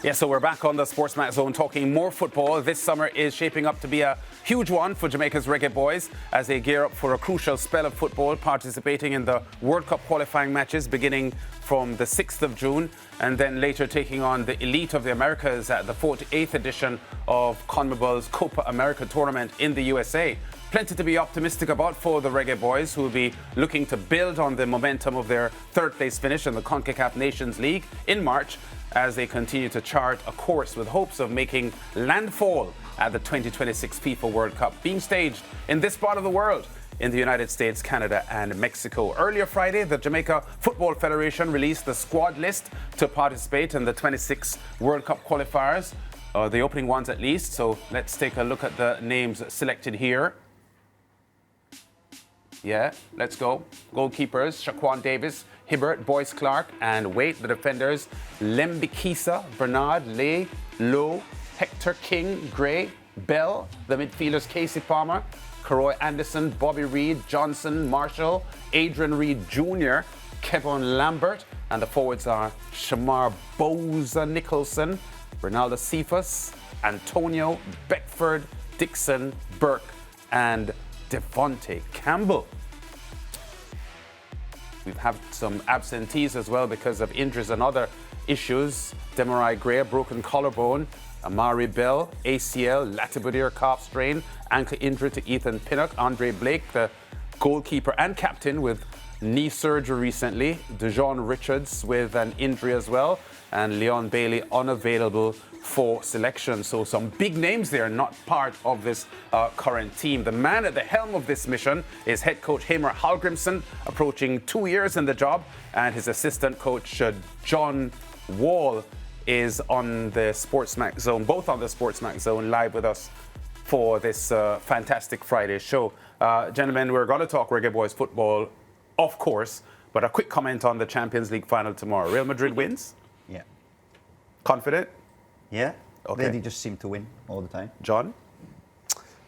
Yeah, so we're back on the SportsMax Zone talking more football. This summer is shaping up to be a huge one for Jamaica's Reggae Boyz as they gear up for a crucial spell of football, participating in the World Cup qualifying matches beginning from the 6th of June and then later taking on the elite of the Americas at the 48th edition of CONMEBOL's Copa America tournament in the USA. Plenty to be optimistic about for the Reggae Boyz, who will be looking to build on the momentum of their third place finish in the CONCACAF Nations League in March as they continue to chart a course with hopes of making landfall at the 2026 FIFA World Cup, being staged in this part of the world in the United States, Canada and Mexico. Earlier Friday, the Jamaica Football Federation released the squad list to participate in the 26 World Cup qualifiers, the opening ones at least. So let's take a look at the names selected here. Yeah, let's go. Goalkeepers, Shaquan Davis, Hibbert, Boyce Clark, and Waite. The defenders, Lembikisa, Bernard, Lay, Lowe, Hector King, Gray, Bell. The midfielders, Casey Palmer, Karoy Anderson, Bobby Reid, Johnson, Marshall, Adrian Reid Jr., Kevin Lambert. And the forwards are Shamar Boza Nicholson, Ronaldo Cephas, Antonio, Beckford, Dixon, Burke, and Devontae Campbell. We've had some absentees as well because of injuries and other issues. Demarai Gray, a broken collarbone. Amari Bell, ACL, latibular calf strain. Ankle injury to Ethan Pinnock. Andre Blake, the goalkeeper and captain, with knee surgery recently. Dejon Richards with an injury as well. And Leon Bailey unavailable for selection. So some big names there, not part of this current team. The man at the helm of this mission is head coach Hamer Hallgrimsson, approaching 2 years in the job, and his assistant coach John Wall is on the SportsMax Zone, both on the SportsMax Zone, live with us for this fantastic Friday show. Gentlemen, we're going to talk Reggae Boyz football, of course, but a quick comment on the Champions League final tomorrow. Real Madrid wins? Yeah. Confident? Yeah. Okay. They just seem to win all the time. John?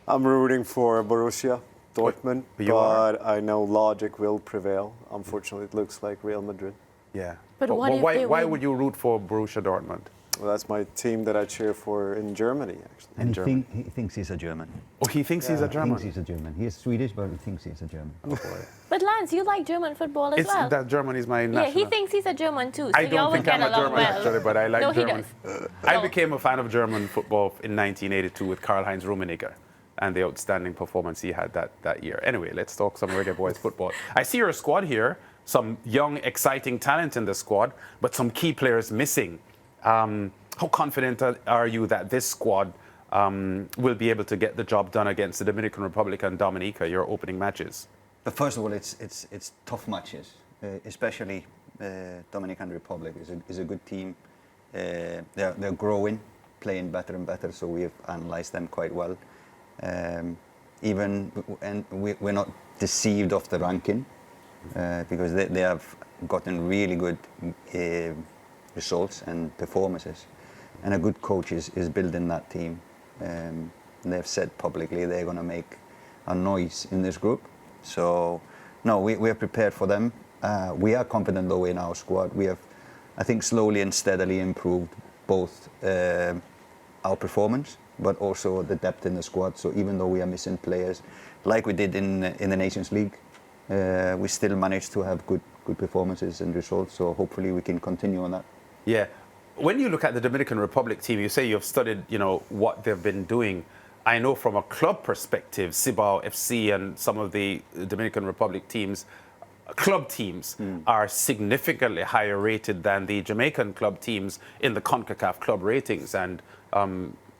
I'm rooting for Borussia Dortmund, but I know logic will prevail. Unfortunately, it looks like Real Madrid. Yeah. But why would you root for Borussia Dortmund? Well, that's my team that I cheer for in Germany, actually. And he thinks he's a German. Oh, he thinks he's a German? He thinks he's a German. He is Swedish, but he thinks he's a German. Oh, boy. But Lance, you like German football as well. That German is my national. Yeah, he thinks he's a German too. So I don't think I'm a German actually, but I like German. He does. I became a fan of German football in 1982 with Karl-Heinz Rummenigge and the outstanding performance he had that year. Anyway, let's talk some Reggae Boyz football. I see your squad here, some young, exciting talent in the squad, but some key players missing. How confident are you that this squad will be able to get the job done against the Dominican Republic and Dominica, your opening matches? But first of all, it's tough matches, especially Dominican Republic is a good team. They're growing, playing better and better, so we have analysed them quite well. We're not deceived of the ranking because they have gotten really good results and performances. And a good coach is building that team. And they've said publicly they're going to make a noise in this group. So, no, we are prepared for them. We are confident, though, in our squad. We have, I think, slowly and steadily improved both our performance, but also the depth in the squad. So even though we are missing players, like we did in the Nations League, we still managed to have good performances and results. So hopefully we can continue on that. Yeah. When you look at the Dominican Republic team, you say you've studied, what they've been doing. I know from a club perspective, Cibao FC and some of the Dominican Republic teams, club teams, are significantly higher rated than the Jamaican club teams in the CONCACAF club ratings. And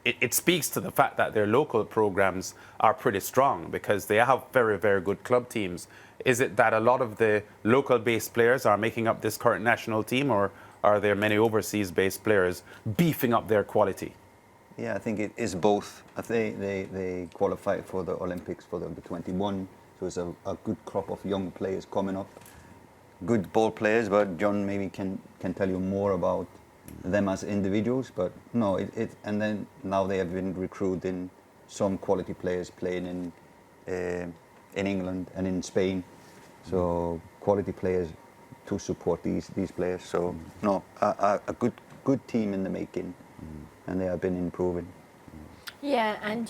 it speaks to the fact that their local programs are pretty strong because they have very, very good club teams. Is it that a lot of the local-based players are making up this current national team, or are there many overseas-based players beefing up their quality? Yeah, I think it is both. They qualified for the Olympics for the 21, so it's a good crop of young players coming up. Good ball players, but John maybe can tell you more about them as individuals. But no, and then now they have been recruiting some quality players playing in England and in Spain. So quality players to support these players. So no, a good team in the making. and they have been improving. Yeah, and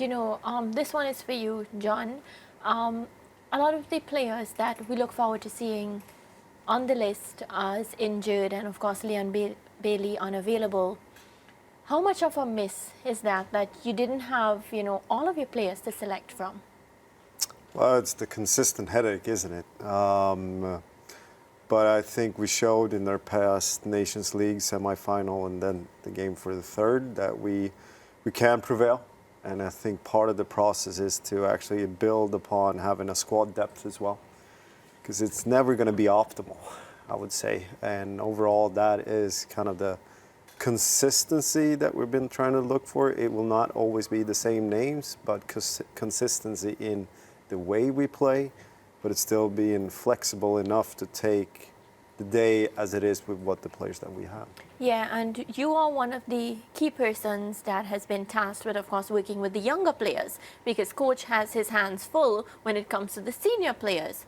this one is for you, John. A lot of the players that we look forward to seeing on the list as injured, and of course Leon Bailey unavailable. How much of a miss is that you didn't have, all of your players to select from? Well, it's the consistent headache, isn't it? But I think we showed in our past Nations League semi-final and then the game for the third that we can prevail. And I think part of the process is to actually build upon having a squad depth as well. Because it's never going to be optimal, I would say. And overall, that is kind of the consistency that we've been trying to look for. It will not always be the same names, but consistency in the way we play, but it's still being flexible enough to take the day as it is with what the players that we have. Yeah, and you are one of the key persons that has been tasked with, of course, working with the younger players, because coach has his hands full when it comes to the senior players.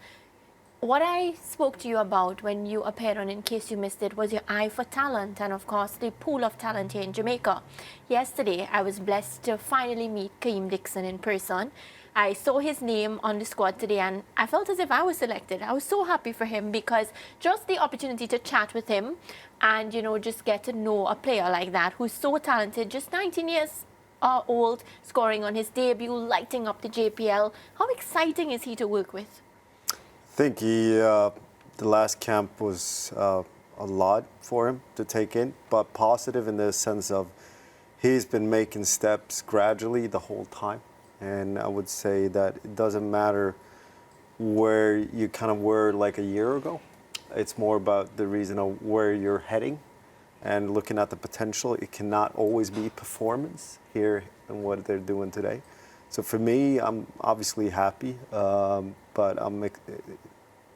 What I spoke to you about when you appeared on In Case You Missed It was your eye for talent and, of course, the pool of talent here in Jamaica. Yesterday, I was blessed to finally meet Kaeem Dixon in person. I saw his name on the squad today and I felt as if I was selected. I was so happy for him because just the opportunity to chat with him and, just get to know a player like that who's so talented, just 19 years old, scoring on his debut, lighting up the JPL. How exciting is he to work with? I think the last camp was a lot for him to take in, but positive in the sense of he's been making steps gradually the whole time. And I would say that it doesn't matter where you kind of were like a year ago. It's more about the reason of where you're heading and looking at the potential. It cannot always be performance here and what they're doing today. So for me, I'm obviously happy, but I'm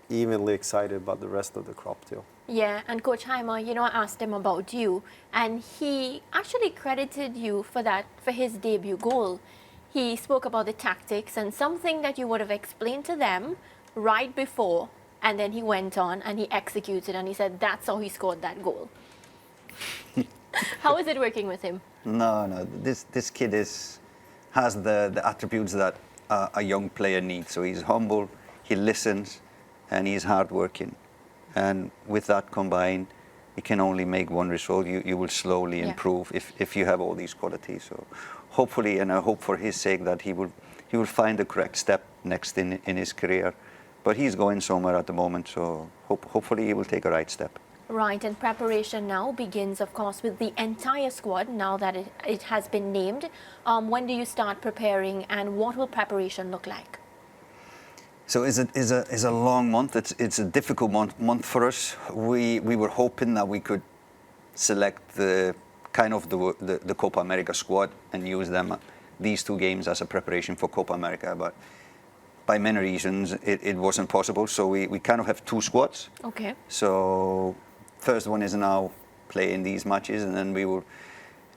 evenly excited about the rest of the crop too. Yeah, and Coach Heimer, I asked him about you, and he actually credited you for his debut goal. He spoke about the tactics and something that you would have explained to them right before, and then he went on and he executed, and he said that's how he scored that goal. How is it working with him? No, this kid has the attributes that a young player needs. So he's humble, he listens, and he's hardworking. And with that combined, you can only make one result. You will slowly improve if you have all these qualities. So hopefully, and I hope for his sake that he will find the correct step next in his career. But he's going somewhere at the moment, so hopefully he will take a right step. Right, and preparation now begins, of course, with the entire squad now that it has been named. When do you start preparing, and what will preparation look like? So it's a long month. It's a difficult month for us. We were hoping that we could select the Copa America squad and use them these two games as a preparation for Copa America, but by many reasons it wasn't possible. So we kind of have two squads. Okay. So first one is now playing these matches, and then we will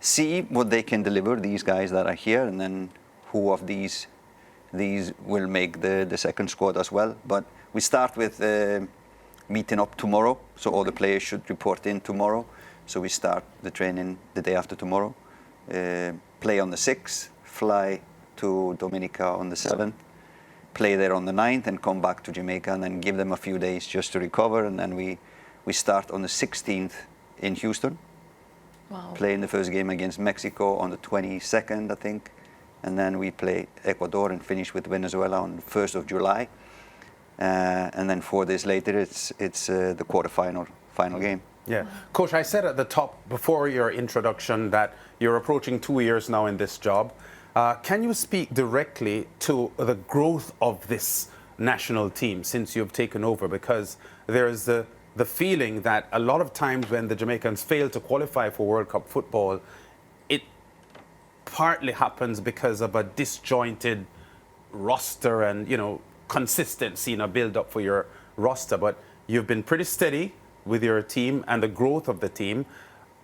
see what they can deliver, these guys that are here, and then who of these will make the second squad as well. But we start with meeting up tomorrow, so all the players should report in tomorrow. So we start the training the day after tomorrow, play on the 6th, fly to Dominica on the 7th, play there on the 9th, and come back to Jamaica, and then give them a few days just to recover, and then we start on the 16th in Houston. Wow. Play in the first game against Mexico on the 22nd, I think. And then we play Ecuador and finish with Venezuela on the 1st of July. And then 4 days later, it's the final game. Yeah. Coach, I said at the top before your introduction that you're approaching 2 years now in this job. Can you speak directly to the growth of this national team since you've taken over? Because there's the feeling that a lot of times when the Jamaicans fail to qualify for World Cup football, it partly happens because of a disjointed roster and, consistency in a build-up for your roster. But you've been pretty steady with your team and the growth of the team.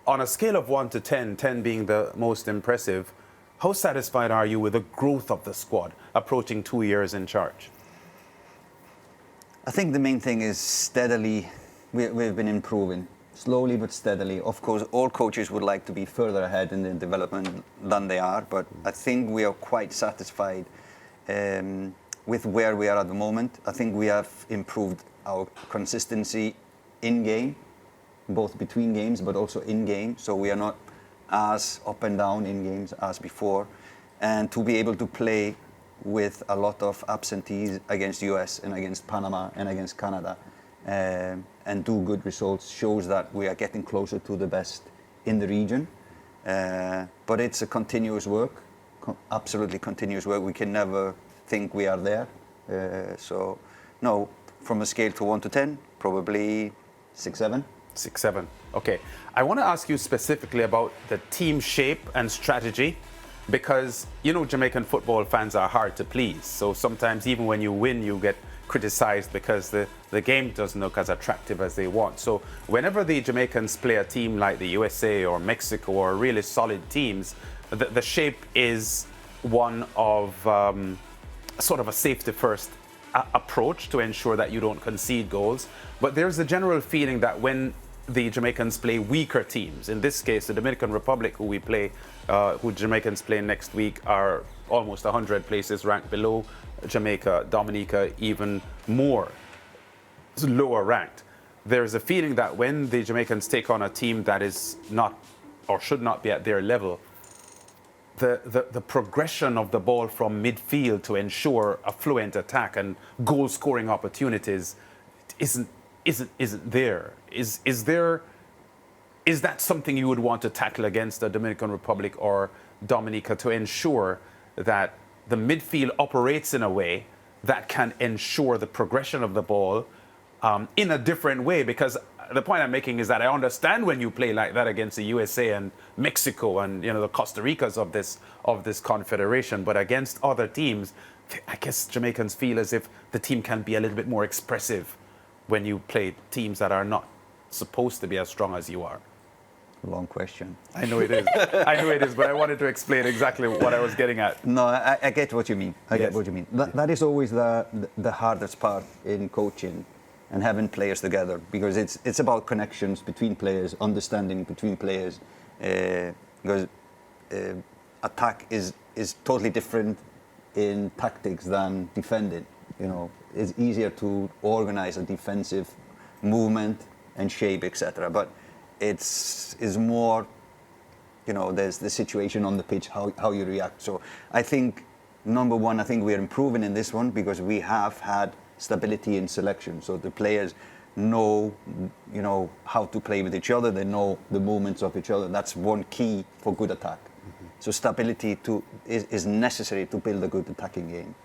On a scale of 1 to 10, 10 being the most impressive, how satisfied are you with the growth of the squad approaching 2 years in charge? I think the main thing is steadily we've been improving. slowly but steadily. Of course, all coaches would like to be further ahead in the development than they are, but I think we are quite satisfied with where we are at the moment. I think we have improved our consistency in game, both between games, but also in game. So we are not as up and down in games as before. And to be able to play with a lot of absentees against US and against Panama and against Canada and do good results shows that we are getting closer to the best in the region. But it's a continuous work, absolutely continuous work. We can never think we are there. So no, from a scale to 1 to 10, probably 6, 7. 6, 7. Okay. I want to ask you specifically about the team shape and strategy, because, you know, Jamaican football fans are hard to please. So sometimes even when you win, you get criticized because the game doesn't look as attractive as they want. So whenever the Jamaicans play a team like the USA or Mexico or really solid teams, the shape is one of sort of a safety first approach to ensure that you don't concede goals. But there's a general feeling that when the Jamaicans play weaker teams, in this case the Dominican Republic, who Jamaicans play next week, are almost 100 places ranked below Jamaica, Dominica even more lower ranked. There's a feeling that when the Jamaicans take on a team that is not or should not be at their level, the progression of the ball from midfield to ensure a fluent attack and goal scoring opportunities isn't there. Is that something you would want to tackle against the Dominican Republic or Dominica, to ensure that the midfield operates in a way that can ensure the progression of the ball in a different way? Because the point I'm making is that I understand when you play like that against the USA and Mexico and, you know, the Costa Ricas of this confederation, but against other teams, I guess Jamaicans feel as if the team can be a little bit more expressive when you play teams that are not supposed to be as strong as you are. Long question. I know it is. I know it is, but I wanted to explain exactly what I was getting at. No, I get what you mean. I Yes. get what you mean. That is always the hardest part in coaching and having players together, because it's about connections between players, understanding between players, because attack is totally different in tactics than defending. You know, it's easier to organize a defensive movement and shape, etc. But it's more, you know, there's the situation on the pitch, how you react. So I think, number one, I think we're improving in this one because we have had stability in selection. So the players know, you know, how to play with each other. They know the movements of each other. That's one key for good attack. Mm-hmm. So stability is necessary to build a good attacking game.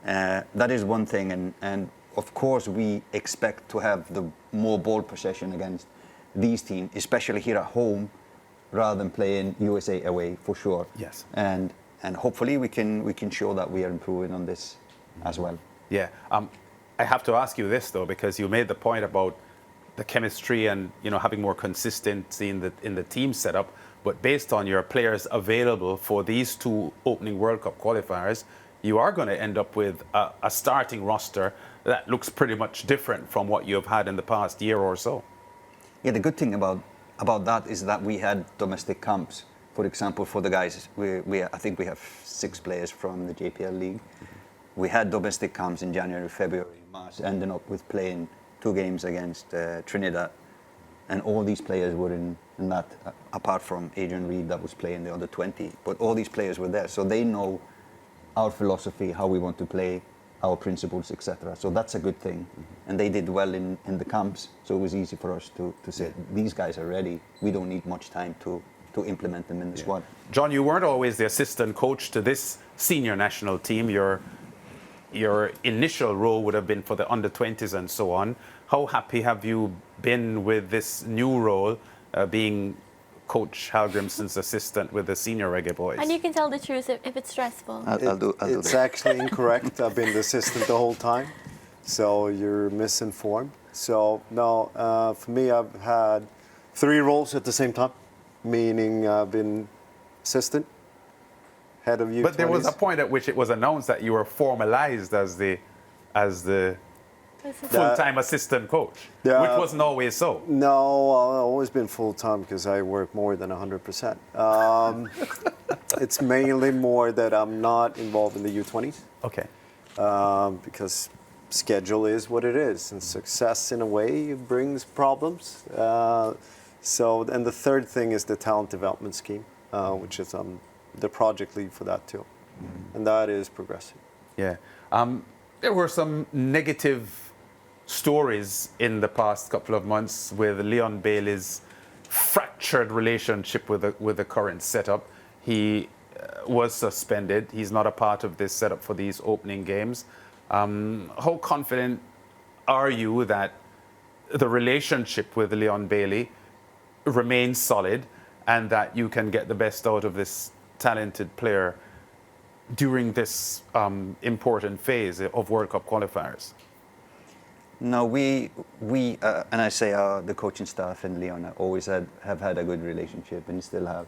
That is one thing. And of course, we expect to have the more ball possession against these teams, especially here at home, rather than playing USA away, for sure. Yes. And hopefully we can show that we are improving on this as well. Yeah. I have to ask you this though, because you made the point about the chemistry and, you know, having more consistency in the team setup. But based on your players available for these two opening World Cup qualifiers, you are going to end up with a starting roster that looks pretty much different from what you have had in the past year or so. Yeah, the good thing about that is that we had domestic camps. For example, for the guys, I think we have 6 players from the JPL League. Mm-hmm. We had domestic camps in January, February, March, ending up with playing 2 games against Trinidad. And all these players were in that, apart from Adrian Reed that was playing the under 20. But all these players were there, so they know our philosophy, how we want to play, our principles, etc. So that's a good thing. Mm-hmm. And they did well in the camps, so it was easy for us to say, these guys are ready. We don't need much time to implement them in the squad. John, you weren't always the assistant coach to this senior national team. Your initial role would have been for the under 20s and so on. How happy have you been with this new role, being Coach Hallgrimson's assistant with the senior Reggae Boyz? And you can tell the truth if it's stressful. I'll do It's that. actually incorrect. I've been the assistant the whole time, so you're misinformed. So no, for me, I've had 3 roles at the same time, meaning I've been assistant, head of youth. But there was a point at which it was announced that you were formalized as the full-time assistant coach, Yeah. which wasn't always so. No, I've always been full-time because I work more than 100%. It's mainly more that I'm not involved in the U20s Okay. because schedule is what it is, and success in a way brings problems. And the third thing is the talent development scheme, which is the project lead for that too, and that is progressing. Yeah. There were some negative stories in the past couple of months with Leon Bailey's fractured relationship with the current setup. He was suspended. He's not a part of this setup for these opening games. How confident are you that the relationship with Leon Bailey remains solid and that you can get the best out of this talented player during this important phase of World Cup qualifiers? No, we and I say the coaching staff and Leon always have had a good relationship and still have.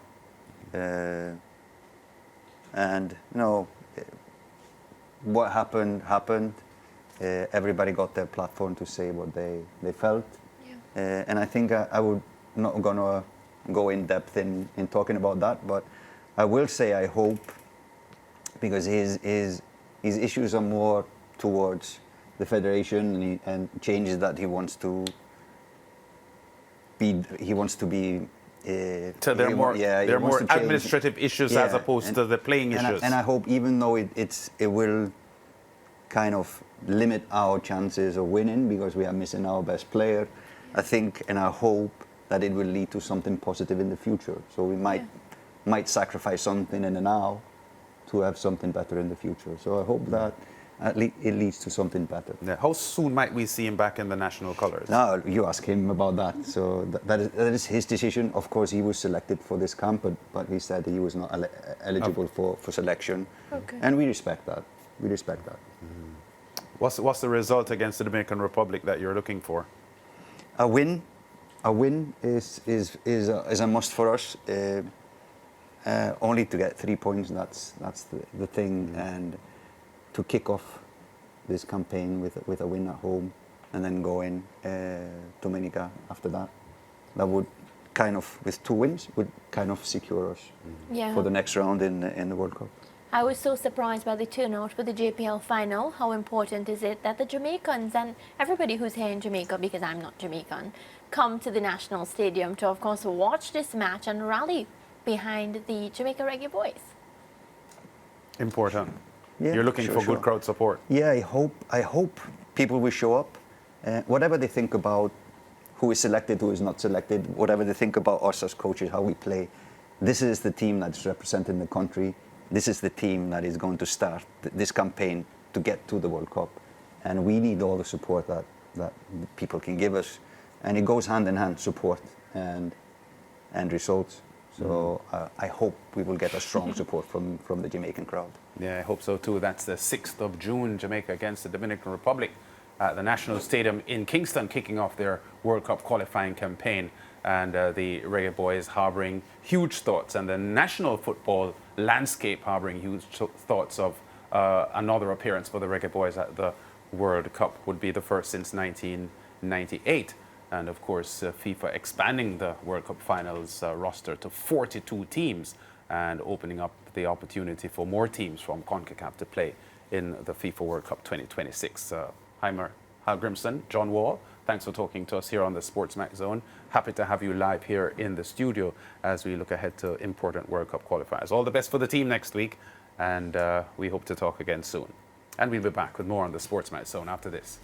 And you know, what happened. Everybody got their platform to say what they felt. Yeah. And I think I would not gonna go in depth in talking about that, but I will say I hope, because his issues are more towards the federation and changes that he wants to be. So they're more administrative issues as opposed to the playing issues. And I hope, even though it will kind of limit our chances of winning because we are missing our best player, I think and I hope that it will lead to something positive in the future. So we might sacrifice something in the now to have something better in the future. So I hope that it leads to something better. Yeah. How soon might we see him back in the national colours? No, you ask him about that. So that is his decision. Of course, he was selected for this camp, but he said he was not eligible for selection. Okay. And we respect that. We respect that. What's the result against the Dominican Republic that you're looking for? A win is a must for us. Only to get 3 points. That's the thing, and to kick off this campaign with a win at home, and then go in Dominica after that. That would kind of, with 2 wins, would kind of secure us for the next round in the World Cup. I was so surprised by the turnout for the JPL final. How important is it that the Jamaicans and everybody who's here in Jamaica, because I'm not Jamaican, come to the National Stadium to, of course, watch this match and rally behind the Jamaica Reggae Boyz? Important. Yeah, You're looking for good crowd support. Yeah, I hope people will show up. Whatever they think about who is selected, who is not selected, whatever they think about us as coaches, how we play, this is the team that's representing the country. This is the team that is going to start this campaign to get to the World Cup. And we need all the support that people can give us. And it goes hand in hand, support and results. So I hope we will get a strong support from the Jamaican crowd. Yeah, I hope so too. That's the 6th of June, Jamaica against the Dominican Republic at the National Stadium in Kingston, kicking off their World Cup qualifying campaign. And the Reggae Boyz harbouring huge thoughts, and the national football landscape harbouring huge thoughts of another appearance for the Reggae Boyz at the World Cup. Would be the first since 1998. And of course, FIFA expanding the World Cup finals roster to 42 teams and opening up the opportunity for more teams from CONCACAF to play in the FIFA World Cup 2026. Heimer Hallgrimsson, John Wall, thanks for talking to us here on the SportsMax Zone. Happy to have you live here in the studio as we look ahead to important World Cup qualifiers. All the best for the team next week, and we hope to talk again soon. And we'll be back with more on the SportsMax Zone after this.